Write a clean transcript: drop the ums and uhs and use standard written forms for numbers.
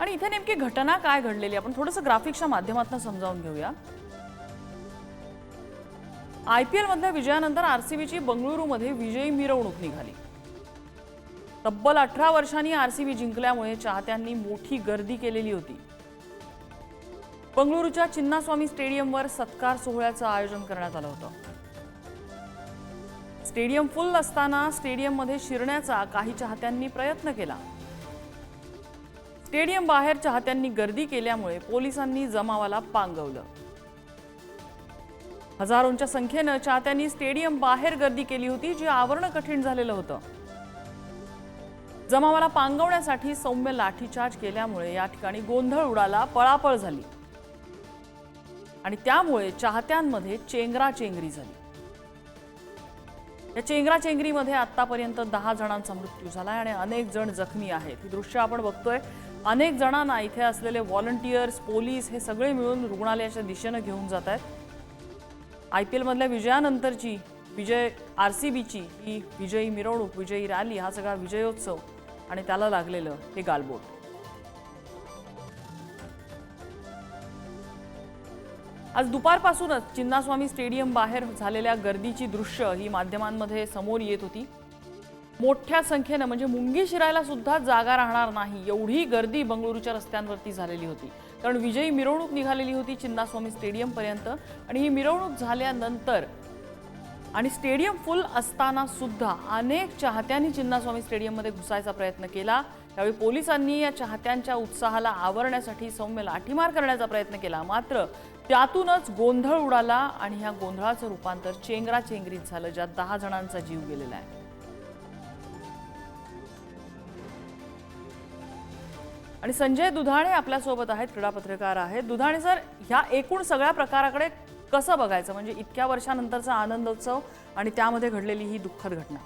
आणि इथे नेमकी घटना काय घडलेली आपण थोडंसं ग्राफिक्सच्या माध्यमातून समजावून घेऊया। आयपीएल मधल्या विजयानंतर आरसीबीची बंगळुरूमध्ये विजयी मिरवणूक निघाली। तब्बल 18 वर्षांनी आरसीबी जिंकल्यामुळे चाहत्यांनी मोठी गर्दी केलेली होती। बंगळुरूच्या चिन्नास्वामी स्टेडियमवर सत्कार सोहळ्याचं आयोजन करण्यात आलं होतं। स्टेडियम फुल असताना स्टेडियममध्ये शिरण्याचा काही चाहत्यांनी प्रयत्न केला। स्टेडियम बाहेर चाहत्यांनी गर्दी केल्यामुळे पोलिसांनी जमावाला पांगवलं। हजारोंच्या संख्येने चाहत्यांनी स्टेडियम बाहेर गर्दी केली होती, जी आवरणं कठीण झालेलं होतं। जमावाला पांगवण्यासाठी सौम्य लाठीचार्ज केल्यामुळे या ठिकाणी गोंधळ उडाला, पळापळ झाली आणि त्यामुळे चाहत्यांमध्ये चेंगराचेंगरी झाली। या चेंगराचेंगरीमध्ये आतापर्यंत 10 जणांचा मृत्यू झाला आणि अनेक जण जखमी आहेत। ही दृश्य आपण बघतोय। अनेक जणांना इथे असलेले व्हॉलंटियर्स, पोलीस हे सगळे मिळून रुग्णालयाच्या दिशेने घेऊन जात आहेत। आयपीएल मधल्या विजयानंतरची आरसीबीची ही विजयी मिरवणूक, विजयी रॅली, हा सगळा विजयोत्सव आणि त्याला लागलेलं हे गालबोट। आज दुपारपासूनच चिन्नास्वामी स्टेडियम बाहेर झालेल्या गर्दीची दृश्य ही माध्यमांमध्ये समोर येत होती। मोठ्या संख्येने म्हणजे मुंगी शिरायला सुद्धा जागा राहणार नाही एवढी गर्दी बंगळुरूच्या रस्त्यांवरती झालेली होती। कारण विजयी मिरवणूक निघालेली होती चिन्नास्वामी स्टेडियम पर्यंत आणि ही मिरवणूक झाल्यानंतर आणि स्टेडियम फुल असताना सुद्धा अनेक चाहत्यांनी चिन्नास्वामी स्टेडियममध्ये घुसायचा प्रयत्न केला। त्यावेळी पोलिसांनी या चाहत्यांच्या उत्साहाला आवरण्यासाठी सौम्य लाठीमार करण्याचा प्रयत्न केला, मात्र त्यातूनच गोंधळ उडाला आणि ह्या गोंधळाचं रूपांतर चेंगराचेंगरीत झालं, ज्यात 10 जणांचा जीव गेलेला आहे। आणि संजय दुधाणे आपल्यासोबत आहेत, क्रीडा पत्रकार आहेत। दुधाणे सर, ह्या एकूण सगळ्या प्रकाराकडे कसं बघायचं, म्हणजे इतक्या वर्षानंतरचा आनंदोत्सव आणि त्यामध्ये घडलेली ही दुःखद घटना?